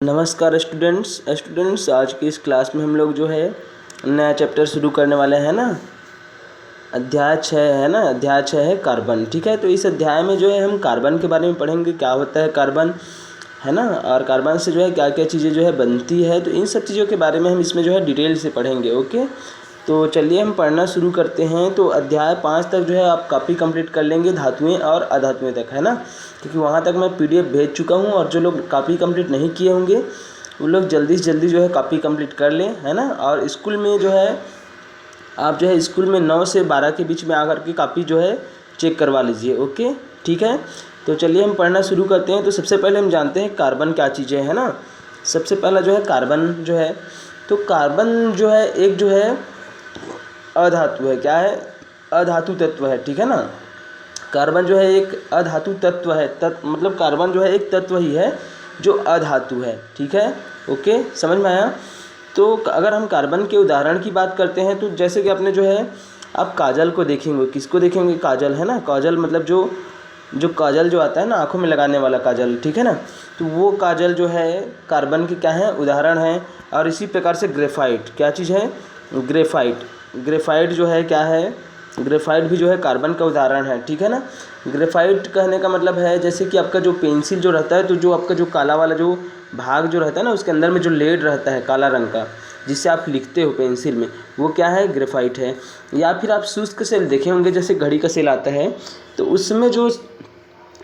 नमस्कार स्टूडेंट्स आज की इस क्लास में हम लोग जो है नया चैप्टर शुरू करने वाले हैं ना। अध्याय 6 है ना। अध्याय 6 है कार्बन। ठीक है, तो इस अध्याय में जो है हम कार्बन के बारे में पढ़ेंगे, क्या होता है कार्बन, है ना, और कार्बन से जो है क्या क्या चीज़ें जो है बनती है। तो इन सब चीज़ों के बारे में हम इसमें जो है डिटेल से पढ़ेंगे। ओके, तो चलिए हम पढ़ना शुरू करते हैं। तो अध्याय 5 तक जो है आप कॉपी कंप्लीट कर लेंगे, धातुएं और अधातुएं तक, है ना, क्योंकि वहाँ तक मैं पीडीएफ भेज चुका हूँ। और जो लोग कॉपी कंप्लीट नहीं किए होंगे वो लोग जल्दी से जल्दी जो है कॉपी कंप्लीट कर लें, है ना। और स्कूल में जो है आप जो है स्कूल में 9 से 12 के बीच में आकर के कॉपी जो है चेक करवा लीजिए। ओके, ठीक है, तो चलिए हम पढ़ना शुरू करते हैं। तो सबसे पहले हम जानते हैं कार्बन क्या चीज़ें, है ना। सबसे पहला जो है कार्बन जो है, तो कार्बन जो है एक जो है अधातु है। क्या है? अधातु तत्व है। ठीक है ना, कार्बन जो है एक अधातु तत्व है। मतलब कार्बन जो है एक तत्व ही है जो अधातु है। ठीक है, ओके, समझ में आया। तो अगर हम कार्बन के उदाहरण की बात करते हैं तो जैसे कि आपने जो है आप काजल को देखेंगे। किसको देखेंगे? काजल, है ना। काजल मतलब जो काजल जो आता है ना आँखों में लगाने वाला काजल, ठीक है ना, तो वो काजल जो है कार्बन की क्या है? उदाहरण है। और इसी प्रकार से ग्रेफाइट क्या चीज़ है? ग्रेफाइट जो है क्या है? ग्रेफाइट भी जो है कार्बन का उदाहरण है। ठीक है ना। ग्रेफाइट कहने का मतलब है जैसे कि आपका जो पेंसिल जो रहता है, तो जो आपका जो काला वाला जो भाग जो रहता है ना, उसके अंदर में जो लेड रहता है काला रंग का, जिससे आप लिखते हो पेंसिल में, वो क्या है? ग्रेफाइट है। या फिर आप शुष्क सेल देखे होंगे, जैसे घड़ी का सेल आता है तो उसमें जो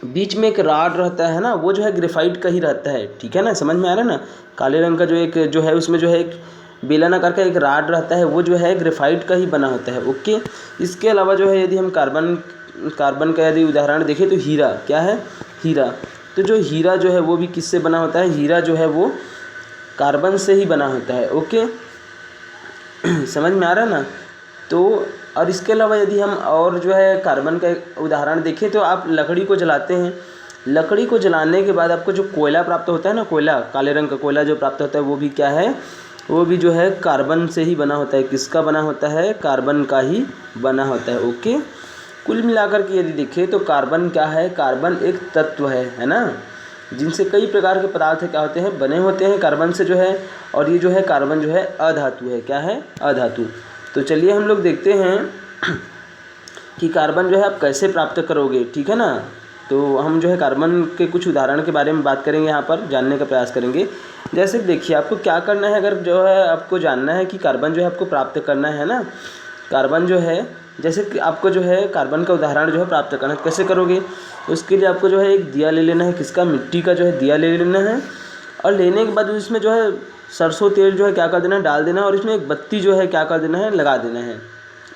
बीच में एक राड रहता है ना, वो जो है ग्रेफाइट का ही रहता है। ठीक है ना, समझ में आ रहा है ना। काले रंग का जो एक जो है उसमें जो है एक बेलनाकार का एक राड रहता है, वो जो है ग्रेफाइट का ही बना होता है। ओके, इसके अलावा जो है यदि हम कार्बन का यदि उदाहरण देखें तो हीरा क्या है? हीरा। तो जो हीरा जो है वो भी किससे बना होता है? हीरा जो है वो कार्बन से ही बना होता है। ओके, समझ में आ रहा है ना। तो और इसके अलावा यदि हम और जो है कार्बन का एक उदाहरण देखें तो आप लकड़ी को जलाते हैं। लकड़ी को जलाने के बाद आपको जो कोयला प्राप्त होता है ना, कोयला, काले रंग का कोयला जो प्राप्त होता है, वो भी क्या है? वो भी जो है कार्बन से ही बना होता है। किसका बना होता है? कार्बन का ही बना होता है। ओके, कुल मिलाकर के यदि देखें तो कार्बन क्या है? कार्बन एक तत्व है ना, जिनसे कई प्रकार के पदार्थ क्या होते हैं? बने होते हैं कार्बन से जो है। और ये जो है कार्बन जो है अधातु है। क्या है? अधातु। तो चलिए हम लोग देखते हैं कि कार्बन जो है आप कैसे प्राप्त करोगे। ठीक है ना, तो हम जो है कार्बन के कुछ उदाहरण के बारे में बात करेंगे, यहाँ पर जानने का प्रयास करेंगे। जैसे देखिए आपको क्या करना है, अगर जो है आपको जानना है कि कार्बन जो है आपको प्राप्त करना है ना, कार्बन जो है जैसे कि आपको जो है कार्बन का उदाहरण जो है प्राप्त करना है, कैसे करोगे? उसके लिए आपको जो है एक दिया ले लेना है। किसका? मिट्टी का जो है दिया ले लेना है। और लेने के बाद इसमें जो है सरसों तेल जो है क्या कर देना है? डाल देना है। और इसमें एक बत्ती जो है क्या कर देना है? लगा देना है।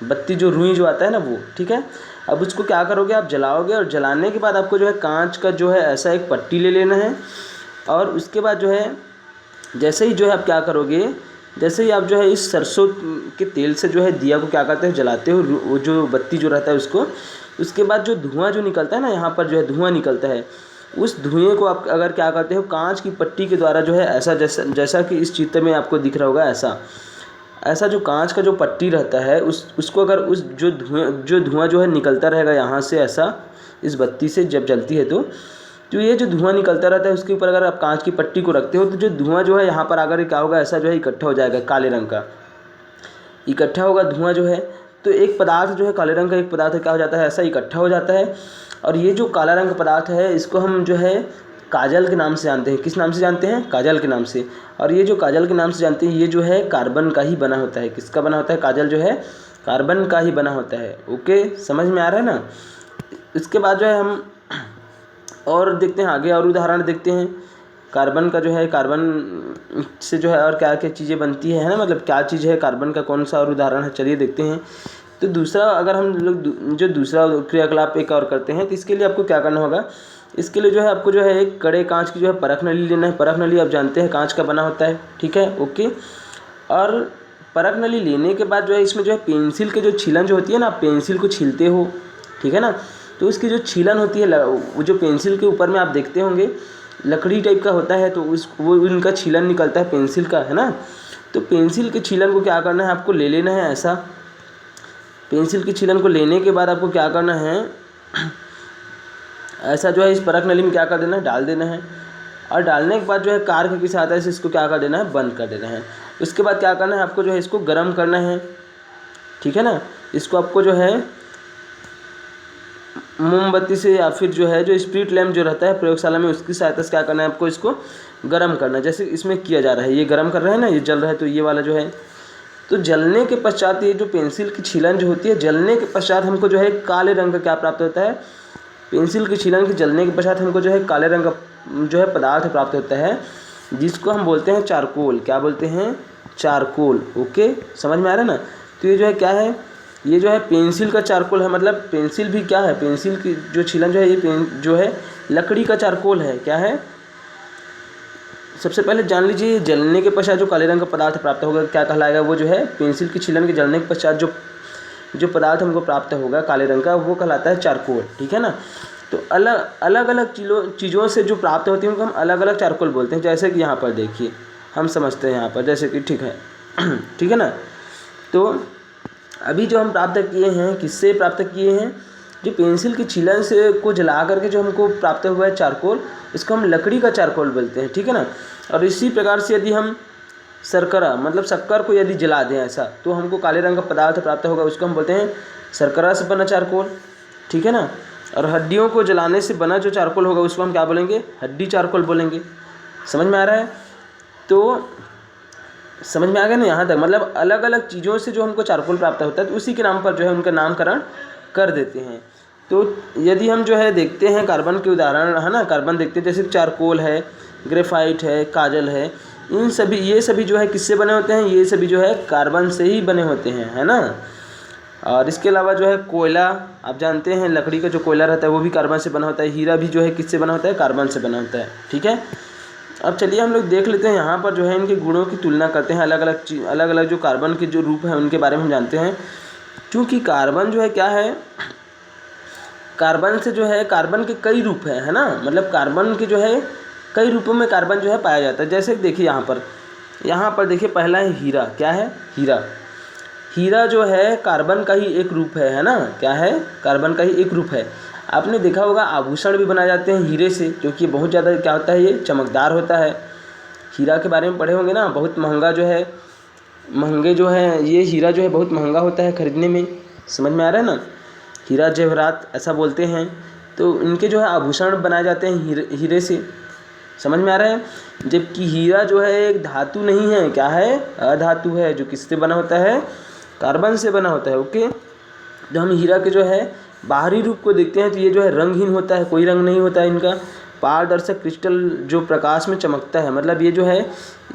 बत्ती जो रुई जो आता है ना वो, ठीक है। अब उसको क्या करोगे? आप जलाओगे, और जलाने के बाद आपको जो है कांच का जो है ऐसा एक पट्टी ले लेना है। और उसके बाद जो है जैसे ही जो है आप क्या करोगे, जैसे ही आप जो है इस सरसों के तेल से जो है दिया को क्या करते हो? जलाते हो, वो जो बत्ती जो रहता है उसको। उसके बाद जो धुआं जो निकलता है ना, यहाँ पर जो है धुआं निकलता है, उस धुएं को आप अगर क्या करते हो? कांच की पट्टी के द्वारा जो है ऐसा जैसा कि इस चित्र में आपको दिख रहा होगा, ऐसा जो कांच का जो पट्टी रहता है उसको अगर उस जो धुआं जो है निकलता रहेगा यहाँ से, ऐसा इस बत्ती से जब जलती है तो ये जो धुआं निकलता रहता है उसके ऊपर अगर आप कांच की पट्टी को रखते हो तो जो धुआं जो है यहाँ पर आकर क्या होगा? ऐसा जो है इकट्ठा हो जाएगा, काले रंग का इकट्ठा होगा धुआं जो है। तो एक पदार्थ जो है काले रंग का, एक पदार्थ क्या हो जाता है? ऐसा इकट्ठा हो जाता है। और ये जो काला रंग का पदार्थ है इसको हम जो है काजल के नाम से जानते हैं। किस नाम से जानते हैं? काजल के नाम से। और ये जो काजल के नाम से जानते हैं, ये जो है कार्बन का ही बना होता है। किसका बना होता है? काजल जो है कार्बन का ही बना होता है। ओके, समझ में आ रहा है ना। इसके बाद जो है हम और देखते हैं आगे, और उदाहरण देखते हैं कार्बन का। जो है कार्बन से जो है और क्या क्या चीज़ें बनती है ना, मतलब क्या चीज़ है कार्बन का, कौन सा और उदाहरण है, चलिए देखते हैं। तो दूसरा, अगर हम लोग जो दूसरा क्रियाकलाप एक और करते हैं, तो इसके लिए आपको क्या करना होगा? इसके लिए जो है आपको जो है एक कड़े कांच की जो है परख नली लेना है। परख नली आप जानते हैं कांच का बना होता है, ठीक है, ओके। और परख नली लेने के बाद जो है इसमें जो है पेंसिल के जो छीलन जो होती है ना, आप पेंसिल को छीलते हो, ठीक है ना, तो उसकी जो छीलन होती है वो जो पेंसिल के ऊपर में आप देखते होंगे लकड़ी टाइप का होता है, तो वो उनका छीलन निकलता है पेंसिल का, है ना। तो पेंसिल के छीलन को क्या करना है? आपको ले लेना है ऐसा। पेंसिल की छीलन को लेने के बाद आपको क्या करना है? ऐसा जो है इस परख नली में क्या कर देना है? डाल देना है। और डालने के बाद जो है कार्य की सहायता से इसको क्या कर देना है, बंद कर देना है। उसके बाद क्या करना है आपको, जो है इसको गर्म करना है, ठीक है ना। इसको आपको जो है मोमबत्ती से या फिर जो है जो स्प्रिट लैम्प जो रहता है प्रयोगशाला में, उसकी सहायता से क्या करना है आपको, इसको गर्म करना है। जैसे इसमें किया जा रहा है, ये गर्म कर रहा है ना, ये जल रहा है, तो ये वाला जो है, तो जलने के पश्चात ये जो पेंसिल की छीलन जो होती है, जलने के पश्चात हमको जो है काले रंग का क्या प्राप्त होता है, पेंसिल की छीलन के जलने के पश्चात हमको जो है काले रंग का जो है पदार्थ प्राप्त होता है, जिसको हम बोलते हैं चारकोल। क्या बोलते हैं, चारकोल। ओके, समझ में आ रहा है ना। तो ये जो है क्या है, ये जो है पेंसिल का चारकोल है। मतलब पेंसिल भी क्या है, पेंसिल की जो छीलन जो है ये जो है लकड़ी का चारकोल है। क्या है, सबसे पहले जान लीजिए, जलने के पश्चात जो काले रंग का पदार्थ प्राप्त होगा क्या कहलाएगा, वो जो है पेंसिल की छीलन के जलने के पश्चात जो पदार्थ हमको प्राप्त होगा काले रंग का, वो कहलाता है चारकोल, ठीक है ना। तो अलग अलग चीज़ों से जो प्राप्त होती है उनको हम अलग अलग चारकोल बोलते हैं। जैसे कि यहाँ पर देखिए, हम समझते हैं यहाँ पर, जैसे कि ठीक है ठीक है ना। तो अभी जो हम प्राप्त किए हैं, किससे प्राप्त किए हैं, जो पेंसिल की छीलन से को जला करके जो हमको प्राप्त हुआ है चारकोल, इसको हम लकड़ी का चारकोल बोलते हैं, ठीक है ना। और इसी प्रकार से यदि हम शर्करा मतलब शक्कर को यदि जला दें ऐसा, तो हमको काले रंग का पदार्थ प्राप्त होगा, उसको हम बोलते हैं शर्करा से बना चारकोल, ठीक है ना। और हड्डियों को जलाने से बना जो चारकोल होगा उसको हम क्या बोलेंगे, हड्डी चारकोल बोलेंगे। समझ में आ रहा है, तो समझ में आ गया ना यहाँ तक। मतलब अलग अलग चीज़ों से जो हमको चारकोल प्राप्त होता है, तो उसी के नाम पर जो है उनका नामकरण कर देते हैं। तो यदि हम जो है देखते हैं कार्बन के उदाहरण, है ना, कार्बन देखते हैं, जैसे चारकोल है, ग्रेफाइट है, काजल है, इन सभी ये सभी जो है किससे बने होते हैं, ये सभी जो है कार्बन से ही बने होते हैं, है ना। और इसके अलावा जो है कोयला, आप जानते हैं लकड़ी का जो कोयला रहता है वो भी कार्बन से बना होता है। हीरा भी जो है किससे बना होता है, कार्बन से बना होता है, ठीक है। अब चलिए हम लोग देख लेते हैं, यहाँ पर जो है इनके गुणों की तुलना करते हैं, अलग अलग जो कार्बन के जो रूप हैं उनके बारे में हम जानते हैं। क्योंकि कार्बन जो है क्या है, कार्बन से जो है कार्बन के कई रूप हैं, है ना। मतलब कार्बन के जो है कई रूपों में कार्बन जो है पाया जाता है। जैसे देखिए यहाँ पर देखिए, पहला है हीरा। क्या है, हीरा। हीरा जो है कार्बन का ही एक रूप है ना। क्या है, कार्बन का ही एक रूप है। आपने देखा होगा आभूषण भी बनाए जाते हैं हीरे से, क्योंकि बहुत ज़्यादा क्या होता है, ये चमकदार होता है। हीरा के बारे में पढ़े होंगे ना, बहुत महंगा जो है, महंगे जो है ये हीरा जो है बहुत महंगा होता है खरीदने में। समझ में आ रहा है ना, हीरा जवाहरात ऐसा बोलते हैं। तो इनके जो है आभूषण बनाए जाते हैं हीरे से। समझ में आ रहा है। जबकि हीरा जो है एक धातु नहीं है, क्या है, अधातु है, जो किससे बना होता है, कार्बन से बना होता है। ओके, जब हम हीरा के जो है बाहरी रूप को देखते हैं तो ये जो है रंगहीन होता है, कोई रंग नहीं होता है इनका। पारदर्शक क्रिस्टल जो प्रकाश में चमकता है, मतलब ये जो है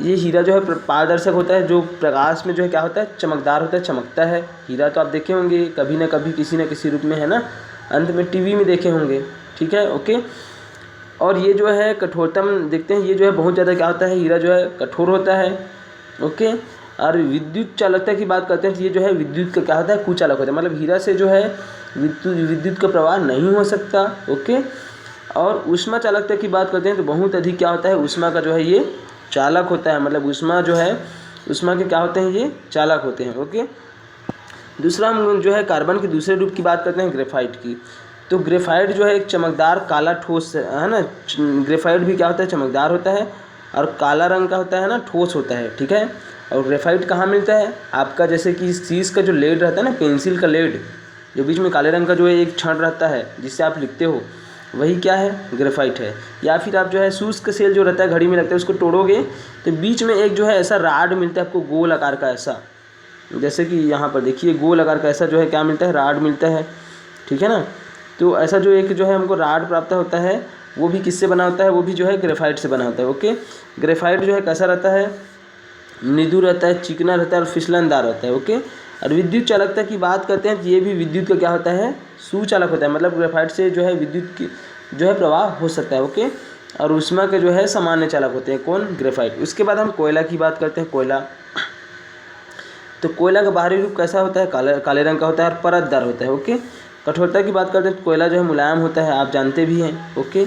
ये हीरा जो है पारदर्शक होता है, जो प्रकाश में जो है क्या होता है, चमकदार होता है, चमकता है। हीरा तो आप देखे होंगे कभी ना कभी किसी न किसी रूप में, है ना, अंत में टीवी में देखे होंगे, ठीक है। ओके, और ये जो है कठोरतम देखते हैं, ये जो है बहुत ज़्यादा क्या होता है, हीरा जो है कठोर होता है। ओके, और विद्युत चालकता की बात करते हैं तो ये जो है विद्युत का क्या होता है, कुचालक होता है। मतलब हीरा से जो है विद्युत का प्रवाह नहीं हो सकता। ओके, और ऊष्मा चालकता की बात करते हैं तो बहुत अधिक क्या होता है, ऊष्मा का जो है ये चालक होता है। मतलब ऊष्मा जो है, ऊष्मा के क्या होते हैं, ये चालक होते हैं। ओके, दूसरा हम जो है कार्बन के दूसरे रूप की बात करते हैं, ग्रेफाइट की। तो ग्रेफाइट जो है एक चमकदार काला ठोस है ना। ग्रेफाइट भी क्या होता है, चमकदार होता है और काला रंग का होता है ना, ठोस होता है, ठीक है। और ग्रेफाइट कहाँ मिलता है आपका, जैसे कि शीश का जो लेड रहता है ना, पेंसिल का लेड, जो बीच में काले रंग का जो है एक छड़ रहता है जिससे आप लिखते हो, वही क्या है, ग्रेफाइट है। या फिर आप जो है शुष्क सेल जो रहता है घड़ी में लगता है, उसको तोड़ोगे तो बीच में एक जो है ऐसा राड मिलता है आपको, गोल आकार का ऐसा, जैसे कि यहाँ पर देखिए गोल आकार का ऐसा जो है क्या मिलता है, राड मिलता है, ठीक है ना। तो ऐसा जो एक जो है हमको राड प्राप्त होता है, वो भी किससे बना होता है, वो भी जो है ग्रेफाइट से बना होता है। ओके, ग्रेफाइट जो है कैसा रहता है, मृदु रहता है, चिकना रहता है और फिसलनदार रहता है। ओके, और विद्युत चालकता की बात करते हैं तो ये भी विद्युत का क्या होता है, सुचालक होता है। मतलब ग्रेफाइट से जो है विद्युत की जो है प्रवाह हो सकता है। ओके, और ऊष्मा के जो है सामान्य चालक होते हैं, कौन, ग्रेफाइट। उसके बाद हम कोयला की बात करते हैं, कोयला। तो कोयला का बाहरी रूप कैसा होता है, काले रंग का होता है और परतदार होता है। ओके, कठोरता की बात करते हैं तो कोयला जो है मुलायम होता है, आप जानते भी हैं। ओके,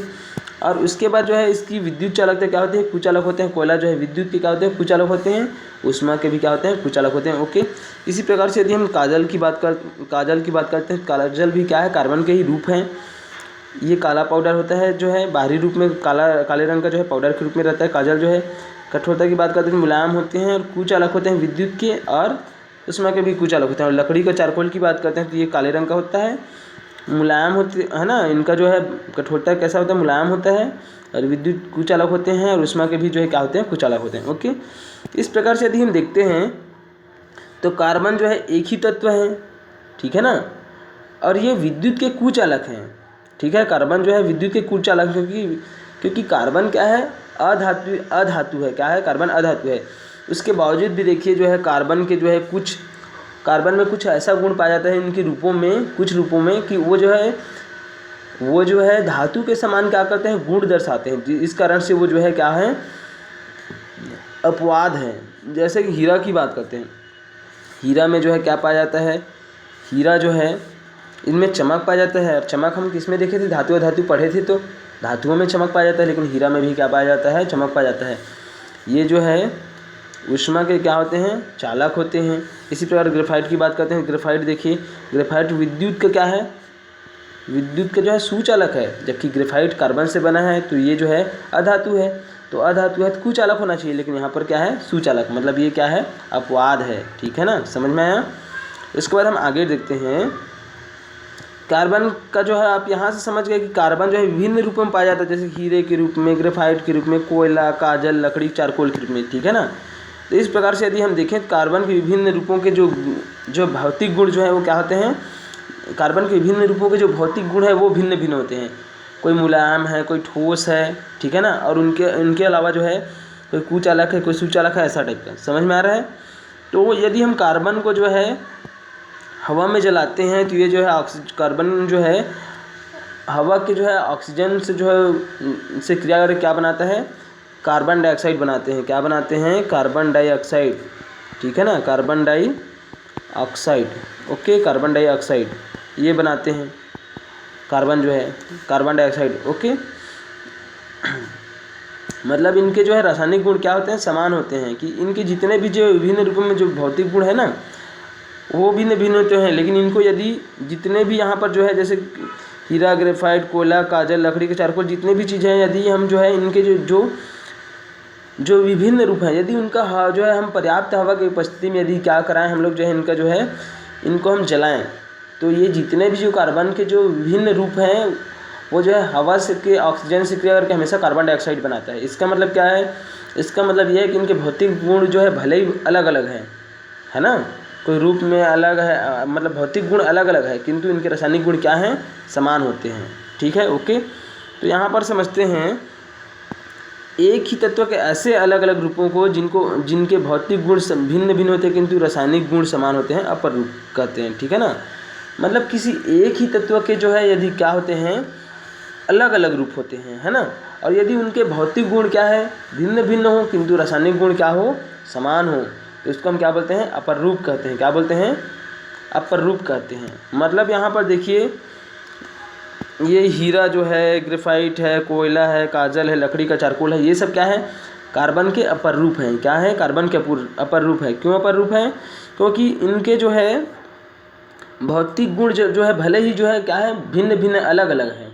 और उसके बाद जो है इसकी विद्युत चालकता क्या होती है, कुचालक होते हैं। कोयला जो है विद्युत के क्या होते हैं, कुचालक होते हैं, ऊष्मा के भी क्या होते हैं, कुचालक होते हैं। ओके, इसी प्रकार से यदि हम काजल की बात करते हैं, काजल भी क्या है, कार्बन के ही रूप हैं। ये काला पाउडर होता है जो है बाहरी रूप में काले रंग का जो है पाउडर के रूप में रहता है। काजल जो है कठोरता की बात करते हैं मुलायम होते हैं और कुचालक होते हैं विद्युत के और ऊष्मा के भी कुचालक होते हैं। और लकड़ी का चारकोल की बात करते हैं तो ये काले रंग का होता है, मुलायम होते है ना, इनका जो है कठोरता कैसा होता है मुलायम होता है और विद्युत कुचालक होते हैं और ऊष्मा के भी जो है क्या होते हैं कुचालक होते हैं। ओके, इस प्रकार से यदि हम देखते हैं तो कार्बन जो है एक ही तत्व है, ठीक है ना, और ये विद्युत के कुचालक हैं, ठीक है। कार्बन जो है विद्युत के कुचालक क्योंकि कार्बन क्या है अधातु है, क्या है कार्बन अधातु है। उसके बावजूद भी देखिए जो है कार्बन के जो है कार्बन में कुछ ऐसा गुण पाया जाता है इनके रूपों में, कुछ रूपों में कि वो जो है धातु के समान क्या करते हैं गुण दर्शाते हैं। इस कारण से वो जो है क्या है अपवाद है। जैसे कि हीरा की बात करते हैं, हीरा में जो है क्या पाया जाता है, हीरा जो है इनमें चमक पाया जाता है। और चमक हम किस में देखे थे, धातु पढ़े थे तो धातुओं में चमक पाया जाता है, लेकिन हीरा में भी क्या पाया जाता है चमक पाया जाता है। ये जो है ऊष्मा के क्या होते हैं चालक होते हैं। इसी प्रकार ग्रेफाइट की बात करते हैं, ग्रेफाइट देखिए ग्रेफाइट विद्युत का क्या है, विद्युत का जो है सुचालक है, जबकि ग्रेफाइट कार्बन से बना है तो ये जो है अधातु है। तो अधातु है तो कुचालक होना चाहिए, लेकिन यहाँ पर क्या है सुचालक, मतलब ये क्या है अपवाद है, ठीक है ना, समझ में आया। इसके बाद हम आगे देखते हैं कार्बन का जो है आप यहाँ से समझ गए कि कार्बन जो है विभिन्न रूपों में पाया जाता है, जैसे हीरे के रूप में, ग्रेफाइट के रूप में, कोयला, काजल, लकड़ी, चारकोल के रूप में, ठीक है ना। तो इस प्रकार से यदि हम देखें कार्बन के विभिन्न रूपों के जो भौतिक गुण जो है वो क्या होते हैं, कार्बन के विभिन्न रूपों के जो भौतिक गुण है वो भिन्न भिन्न होते हैं। कोई मुलायम है, कोई ठोस है, ठीक है ना, और उनके अलावा जो है कोई कुचालक है, कोई सुचालक है, ऐसा टाइप का, समझ में आ रहा है। तो यदि हम कार्बन को जो है हवा में जलाते हैं तो ये जो है कार्बन जो है हवा के जो है ऑक्सीजन से जो है से क्रिया करके क्या बनाता है कार्बन डाइऑक्साइड बनाते हैं। क्या बनाते हैं कार्बन डाइऑक्साइड, ठीक है ना, carbon dioxide, okay, carbon dioxide ये बनाते हैं कार्बन जो है कार्बन डाइऑक्साइड, ओके। मतलब इनके जो है रासायनिक गुण क्या होते हैं समान होते हैं, कि इनके जितने भी जो विभिन्न रूपों में जो भौतिक गुण है ना वो भिन्न भिन्न होते हैं। लेकिन इनको यदि जितने भी यहाँ पर जो है जैसे हीरा, ग्रेफाइट, कोयला, काजल, लकड़ी के चारकोल, जितने भी चीज़ें हैं, यदि हम जो है इनके जो विभिन्न रूप हैं, यदि उनका जो है हम पर्याप्त हवा की उपस्थिति में यदि क्या कराएं हम लोग जो है इनका जो है इनको हम जलाएं, तो ये जितने भी जो कार्बन के जो विभिन्न रूप हैं वो जो है हवा से के ऑक्सीजन से क्रिया करके हमेशा कार्बन डाइऑक्साइड बनाता है। इसका मतलब क्या है, इसका मतलब ये है कि इनके भौतिक गुण जो है भले ही अलग अलग हैं, है ना, कोई रूप में अलग है, मतलब भौतिक गुण अलग अलग है, किंतु इनके रासायनिक गुण क्या हैं समान होते हैं, ठीक है, ओके। तो यहाँ पर समझते हैं एक ही तत्व के ऐसे अलग अलग रूपों को जिनके भौतिक गुण भिन्न भिन्न होते हैं किंतु रासायनिक गुण समान होते हैं अपर रूप कहते हैं, ठीक है ना। मतलब किसी एक ही तत्व के जो है यदि क्या होते हैं अलग अलग रूप होते हैं, है ना, और यदि उनके भौतिक गुण क्या है भिन्न भिन्न हो किंतु रासायनिक गुण क्या हो समान हो, तो इसको हम क्या बोलते हैं अपर रूप कहते हैं। क्या बोलते हैं अपर रूप कहते हैं। मतलब यहाँ पर देखिए ये हीरा जो है, ग्रेफाइट है, कोयला है, काजल है, लकड़ी का चारकोल है, ये सब क्या है कार्बन के अपर रूप हैं। क्या है कार्बन के अपर रूप है। क्यों अपर रूप है, क्योंकि इनके जो है भौतिक गुण जो है भले ही जो है क्या है भिन्न भिन्न अलग अलग हैं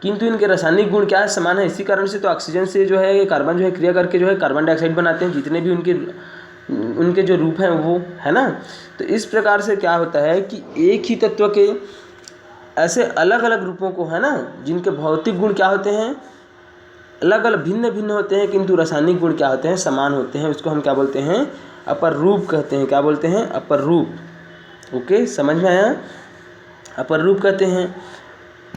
किंतु इनके रासायनिक गुण क्या है समान है। इसी कारण से तो ऑक्सीजन से जो है कार्बन जो है क्रिया करके जो है कार्बन डाइऑक्साइड बनाते हैं, जितने भी उनके जो रूप हैं वो, है ना। तो इस प्रकार से क्या होता है कि एक ही तत्व के ऐसे अलग अलग रूपों को, है ना, जिनके भौतिक गुण क्या होते हैं अलग अलग भिन्न भिन्न होते हैं किंतु रासायनिक गुण क्या होते हैं समान होते हैं, उसको हम क्या बोलते हैं अपर रूप कहते हैं। क्या बोलते हैं अपर रूप, ओके, समझ में आया, अपर रूप कहते हैं।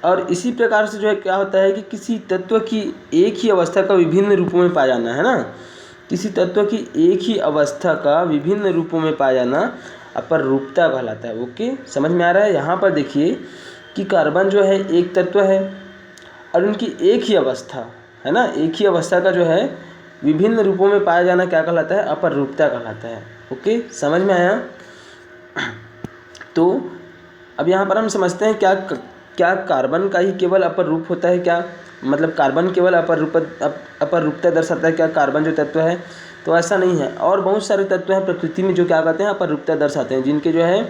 और इसी प्रकार से जो है क्या होता है कि किसी तत्व की एक ही अवस्था का विभिन्न रूपों में पाया जाना, है ना, किसी तत्व की एक ही अवस्था का विभिन्न रूपों में पाया जाना अपर रूपता कहलाता है। ओके, समझ में आ रहा है। यहाँ पर देखिए कि कार्बन जो है एक तत्व है और उनकी एक ही अवस्था, है ना, एक ही अवस्था का जो है विभिन्न रूपों में पाया जाना क्या कहलाता है अपर रूपता कहलाता है। ओके, समझ में आया। तो अब यहाँ पर हम समझते हैं क्या कार्बन का ही केवल अपर रूप होता है क्या, मतलब कार्बन केवल अपर रूपता दर्शाता है क्या कार्बन जो तत्व है, तो ऐसा नहीं है। और बहुत सारे तत्व हैं प्रकृति में जो क्या कहते हैं अपर रूपता दर्शाते हैं, जिनके जो है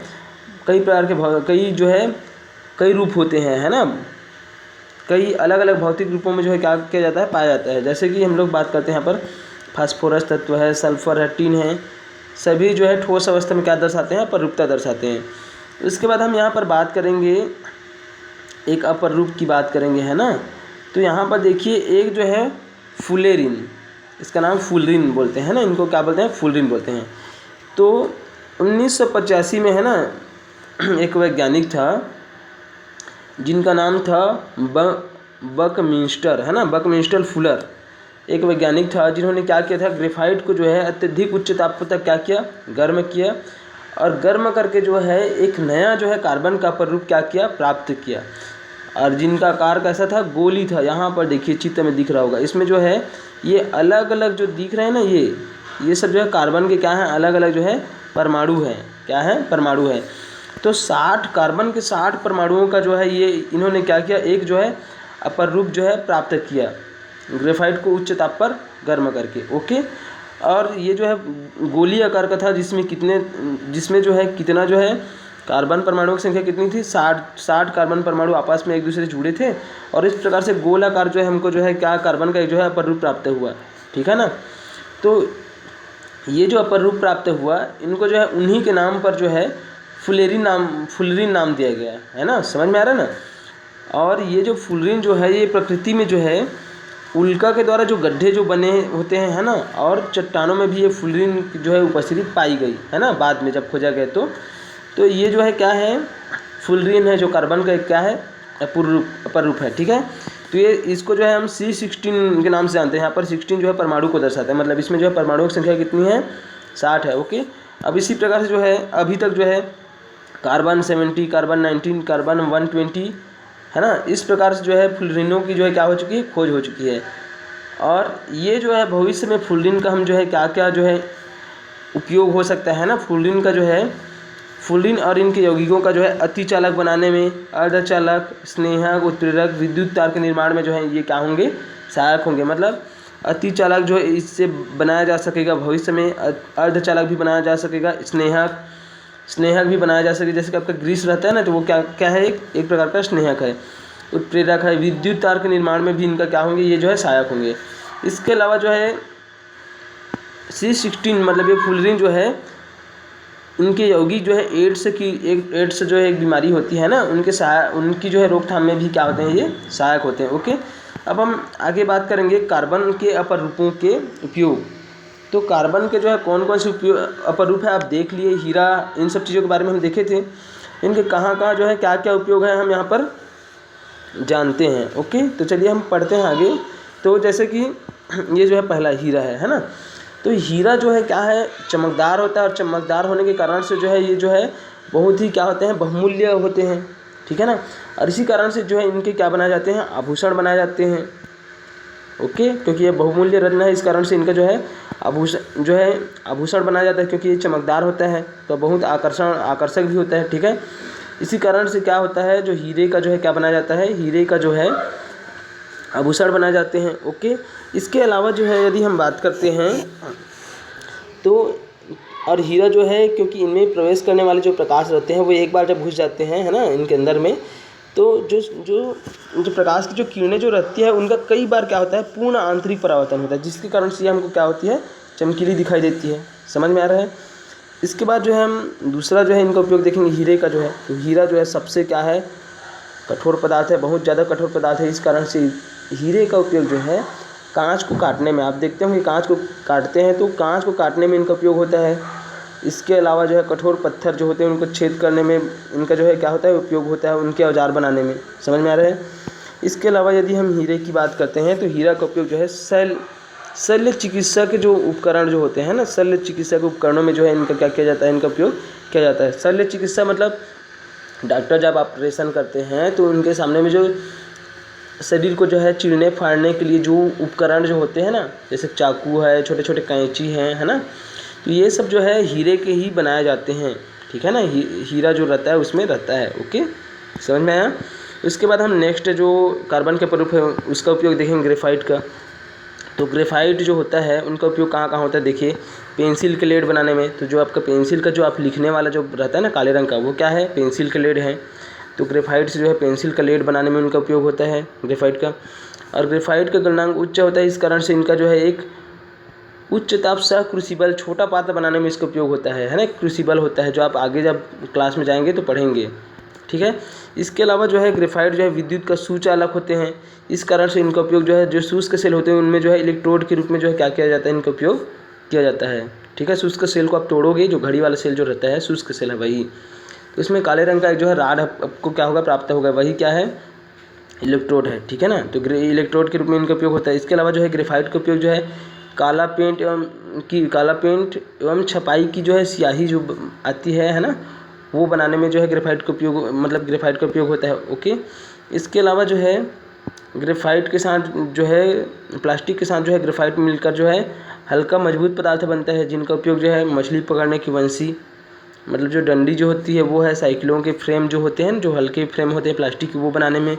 कई प्रकार के कई रूप होते हैं, है ना, कई अलग अलग भौतिक रूपों में जो है क्या किया जाता है, पाया जाता है। जैसे कि हम लोग बात करते हैं यहाँ पर फास्फोरस तत्व है, सल्फर है, टिन है, सभी जो है ठोस अवस्था में क्या दर्शाते हैं, अपरूपता दर्शाते हैं। उसके बाद हम यहाँ पर बात करेंगे एक अपर रूप की बात करेंगे, है ना। तो यहाँ पर देखिए एक जो है फुलेरिन, इसका नाम फुलरिन बोलते हैं ना, इनको क्या बोलते हैं, फुलरिन बोलते हैं। तो 1985 में है ना एक वैज्ञानिक था जिनका नाम था बकमिंस्टर, है ना, बकमिंस्टर फुलर। एक वैज्ञानिक था जिन्होंने क्या किया था, ग्रेफाइट को जो है अत्यधिक उच्च ताप तक क्या किया, गर्म किया, और गर्म करके जो है एक नया जो है कार्बन का प्ररूप क्या किया, प्राप्त किया। और जिनका आकार कैसा था, गोली था। यहाँ पर देखिए चित्र में दिख रहा होगा, इसमें जो है ये अलग अलग जो दिख रहे हैं ना, ये सब जो है कार्बन के क्या है, अलग अलग जो है परमाणु है, क्या है, परमाणु है। तो 60 कार्बन के 60 परमाणुओं का जो है ये इन्होंने क्या किया, एक जो है अपर रूप जो है प्राप्त किया, ग्रेफाइट को उच्च ताप पर गर्म करके। ओके, और ये जो है गोली आकार का था, जिसमें जो है कितना जो है कार्बन परमाणुओं की संख्या कितनी थी, 60 कार्बन परमाणु आपस में एक दूसरे से जुड़े थे, और इस प्रकार से गोल आकार जो है हमको जो है क्या, कार्बन का जो है अपर रूप प्राप्त हुआ। ठीक है ना। तो ये जो अपर रूप प्राप्त हुआ, इनको जो है उन्हीं के नाम पर जो है फुलरिन नाम दिया गया है ना, समझ में आ रहा है ना। और ये जो फुलरिन जो है ये प्रकृति में जो है उल्का के द्वारा जो गड्ढे जो बने होते हैं, है ना, और चट्टानों में भी ये फुलरिन जो है उपस्थिति पाई गई, है ना, बाद में जब खोजा गया तो ये जो है क्या है, फुलरिन है, जो कार्बन का एक क्या है, अपर रूप है। ठीक है। तो ये इसको जो है हम C16 के नाम से जानते हैं। यहाँ पर 16 जो है परमाणु को दर्शाता है, मतलब इसमें जो है परमाणुओं की संख्या कितनी है, 60 है। ओके, अब इसी प्रकार से जो है अभी तक जो है कार्बन 70, कार्बन 19, कार्बन 120, है ना, इस प्रकार से जो है फुलरिनों की जो है क्या हो चुकी है, खोज हो चुकी है। और ये जो है भविष्य में फुलरिन का हम जो है क्या क्या जो है उपयोग हो सकता है ना, फुलरिन का जो है, फुलरिन और इनके यौगिकों का जो है अतिचालक बनाने में, अर्धचालक, स्नेहक, उत्प्रेरक, विद्युत तार के निर्माण में जो है ये क्या होंगे, सहायक होंगे। मतलब अतिचालक जो है इससे बनाया जा सकेगा, भविष्य में अर्धचालक भी बनाया जा सकेगा, स्नेहक भी बनाया जा सके। जैसे कि आपका ग्रीस रहता है ना, तो वो क्या क्या है, एक प्रकार का स्नेहक है, उत्प्रेरक है, विद्युत तार के निर्माण में भी इनका क्या होंगे, ये जो है सहायक होंगे। इसके अलावा जो है C16 मतलब ये फुलरिन जो है, उनके यौगिक जो है एड्स जो है एक बीमारी होती है ना, उनकी जो है रोकथाम में भी क्या होते हैं, ये सहायक होते हैं। ओके, अब हम आगे बात करेंगे कार्बन के अपर रूपों के उपयोग। तो कार्बन के जो है कौन कौन से अपर रूप है आप देख लिए, हीरा, इन सब चीज़ों के बारे में हम देखे थे। इनके कहाँ कहाँ जो है क्या क्या उपयोग है हम यहाँ पर जानते हैं। ओके, तो चलिए हम पढ़ते हैं आगे। तो जैसे कि ये जो है पहला हीरा है ना, तो हीरा जो है क्या है, चमकदार होता है, और चमकदार होने के कारण से जो है ये जो है बहुत ही क्या होते हैं, बहुमूल्य होते हैं। ठीक है ना। और इसी कारण से जो है इनके क्या बनाए जाते हैं, आभूषण बनाए जाते हैं। ओके, क्योंकि ये बहुमूल्य रत्न है, इस कारण से इनका जो है आभूषण बनाया जाता है, क्योंकि ये चमकदार होता है, तो बहुत आकर्षक भी होता है। ठीक है। इसी कारण से क्या होता है, जो हीरे का जो है क्या बनाया जाता है, हीरे का जो है आभूषण बनाए जाते हैं। ओके, इसके अलावा जो है यदि हम बात करते हैं तो, और हीरा जो है क्योंकि इनमें प्रवेश करने वाले जो प्रकाश रहते हैं वो एक बार जब घुस जाते हैं, है ना, इनके अंदर में, तो जो प्रकाश की जो किरणें जो रहती है उनका कई बार क्या होता है, पूर्ण आंतरिक परावर्तन होता है, जिसके कारण से हमको क्या होती है, चमकीली दिखाई देती है। समझ में आ रहा है। इसके बाद जो है हम दूसरा जो है इनका उपयोग देखेंगे हीरे का जो है। तो हीरा जो है सबसे क्या है, कठोर पदार्थ है, बहुत ज़्यादा कठोर पदार्थ है। इस कारण से हीरे का उपयोग जो है कांच को काटने में, आप देखते होंगे कांच को काटते हैं तो कांच को काटने में इनका उपयोग होता है। इसके अलावा जो है कठोर पत्थर जो होते हैं उनको छेद करने में इनका जो है क्या होता है, उपयोग होता है, उनके औजार बनाने में। समझ में आ रहा है। इसके अलावा यदि हम हीरे की बात करते हैं तो हीरा का उपयोग जो है शल्य चिकित्सा के जो उपकरण जो होते हैं ना, शल्य चिकित्सा के उपकरणों में जो है इनका क्या किया जाता है, इनका उपयोग किया जाता है। शल्य चिकित्सा मतलब डॉक्टर जब ऑपरेशन करते हैं तो उनके सामने में जो शरीर को जो है चीरने फाड़ने के लिए जो उपकरण जो होते हैं ना, जैसे चाकू है, छोटे छोटे कैंची हैं, है ना, तो ये सब जो है हीरे के ही बनाए जाते हैं। ठीक है ना। हीरा जो रहता है उसमें रहता है। ओके, समझ में आया। उसके बाद हम नेक्स्ट जो कार्बन के प्ररूप है उसका उपयोग देखेंगे, ग्रेफाइट का। तो ग्रेफाइट जो होता है उनका उपयोग कहाँ कहाँ होता है, देखिए पेंसिल के लेड बनाने में। तो जो आपका पेंसिल का जो आप लिखने वाला जो रहता है ना काले रंग का, वो क्या है, पेंसिल के लेड है। तो ग्रेफाइट से जो है पेंसिल का लेड बनाने में उनका उपयोग होता है ग्रेफाइट का। और ग्रेफाइट का गलनांक उच्च होता है, इस कारण से इनका जो है एक उच्च ताप सह क्रूसिबल छोटा पात्र बनाने में इसका उपयोग होता है ना। क्रूसिबल होता है जो आप आगे जब क्लास में जाएंगे तो पढ़ेंगे, ठीक है। इसके अलावा जो है ग्रेफाइट जो है विद्युत का सुचालक होते हैं, इस कारण से इनका उपयोग जो है जो शुष्क सेल होते हैं उनमें जो है इलेक्ट्रोड के रूप में जो है क्या किया जाता है, इनका उपयोग किया जाता है, ठीक है। शुष्क सेल को आप तोड़ोगे, जो घड़ी वाला सेल जो रहता है शुष्क सेल है वही, तो इसमें काले रंग का एक जो है राड आपको क्या होगा प्राप्त होगा, वही क्या है, इलेक्ट्रोड है, ठीक है ना। तो इलेक्ट्रोड के रूप में इनका उपयोग होता है। इसके अलावा जो है ग्रेफाइट का उपयोग जो है काला पेंट एवं छपाई की जो है स्याही जो आती है ना, वो बनाने में जो है ग्रेफाइट का उपयोग मतलब ग्रेफाइट का उपयोग होता है, ओके। इसके अलावा जो है ग्रेफाइट के साथ जो है प्लास्टिक के साथ जो है ग्रेफाइट मिलकर जो है हल्का मजबूत पदार्थ बनता है, जिनका उपयोग जो है मछली पकड़ने की वंशी मतलब जो डंडी जो होती है वो है, साइकिलों के फ्रेम जो होते हैं जो हल्के फ्रेम होते हैं प्लास्टिक के वो बनाने में,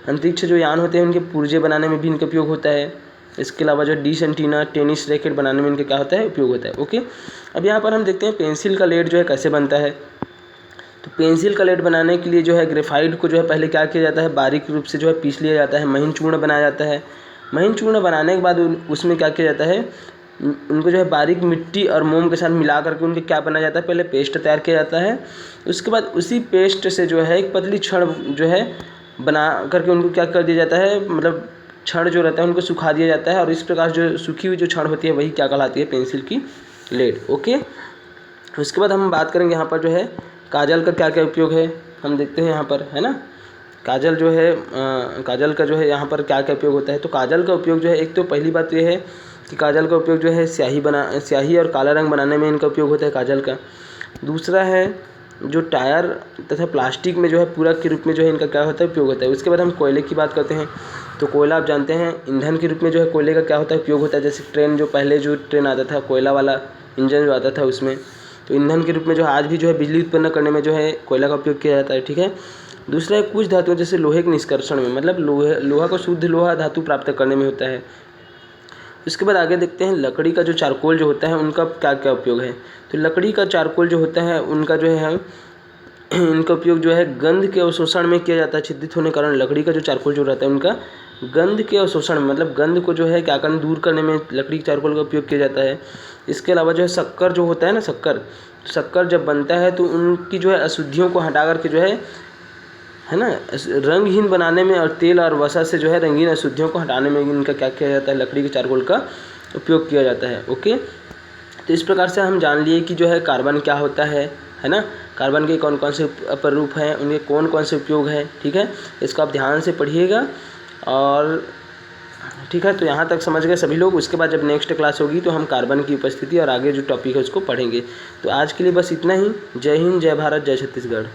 अंतरिक्ष जो यान होते हैं उनके पुर्जे बनाने में भी इनका उपयोग होता है। इसके अलावा जो डिश एंटीना टेनिस रैकेट बनाने में इनका क्या होता है, उपयोग होता है, ओके। अब यहाँ पर हम देखते हैं पेंसिल का लेड जो है कैसे बनता है। तो पेंसिल का लेड बनाने के लिए जो है ग्रेफाइट को जो है पहले क्या किया जाता है, बारीक रूप से जो है पीस लिया जाता है, महीन चूर्ण बनाया जाता है। महीन चूर्ण बनाने के बाद उसमें क्या किया जाता है, उनको जो है बारीक मिट्टी और मोम के साथ मिला करके उनके क्या बनाया जाता है, पहले पेस्ट तैयार किया जाता है। उसके बाद उसी पेस्ट से जो है एक पतली छड़ जो है बना करके उनको क्या कर दिया जाता है, मतलब छड़ जो रहता है उनको सुखा दिया जाता है, और इस प्रकार जो सूखी हुई जो छड़ होती है वही क्या कहलाती है, पेंसिल की लेड, ओके। उसके बाद हम बात करेंगे यहाँ पर जो है काजल का क्या क्या उपयोग है, हम देखते हैं यहाँ पर, है ना। काजल जो है काजल का जो है यहाँ पर क्या क्या उपयोग होता है। तो काजल का उपयोग जो है, एक तो पहली बात ये है कि काजल का उपयोग जो है स्याही और काला रंग बनाने में इनका उपयोग होता है काजल का। दूसरा है जो टायर तथा प्लास्टिक में जो है पूरक के रूप में जो है इनका क्या होता है, उपयोग होता है। उसके बाद हम कोयले की बात करते हैं। तो कोयला आप जानते हैं ईंधन के रूप में जो है कोयले का क्या होता है, उपयोग होता है। जैसे ट्रेन जो पहले जो ट्रेन आता था कोयला वाला इंजन जो आता था उसमें, तो ईंधन के रूप में जो आज भी जो है बिजली उत्पन्न करने में जो है कोयला का उपयोग किया जाता है, ठीक है। दूसरा है कुछ धातुओं जैसे लोहे के निष्कर्षण में, मतलब लोहा को शुद्ध लोहा धातु प्राप्त करने में होता है। उसके बाद आगे देखते हैं लकड़ी का जो चारकोल जो होता है उनका क्या क्या उपयोग है। तो लकड़ी का चारकोल जो होता है उनका जो है इनका उपयोग जो है गंध के अवशोषण में किया जाता है। छिद्रित होने के कारण लकड़ी का जो चारकोल जो रहता है उनका गंध के अवशोषण मतलब गंध को जो है क्या करना, दूर करने में लकड़ी के चारकोल का उपयोग किया जाता है। इसके अलावा जो है शक्कर जो होता है ना, शक्कर जब बनता है तो उनकी जो है अशुद्धियों को हटा करके जो है ना रंगहीन बनाने में, और तेल और वसा से जो है रंगीन अशुद्धियों को हटाने में इनका क्या किया जाता है, लकड़ी के चारकोल का उपयोग किया जाता है, ओके। तो इस प्रकार से हम जान लिए कि जो है कार्बन क्या होता है ना, कार्बन के कौन कौन से प्ररूप हैं, उनके कौन कौन से उपयोग हैं, ठीक है। इसको आप ध्यान से पढ़िएगा, और ठीक है। तो यहाँ तक समझ गए सभी लोग। उसके बाद जब नेक्स्ट क्लास होगी तो हम कार्बन की उपस्थिति और आगे जो टॉपिक है उसको पढ़ेंगे। तो आज के लिए बस इतना ही। जय हिंद, जय भारत, जय छत्तीसगढ़।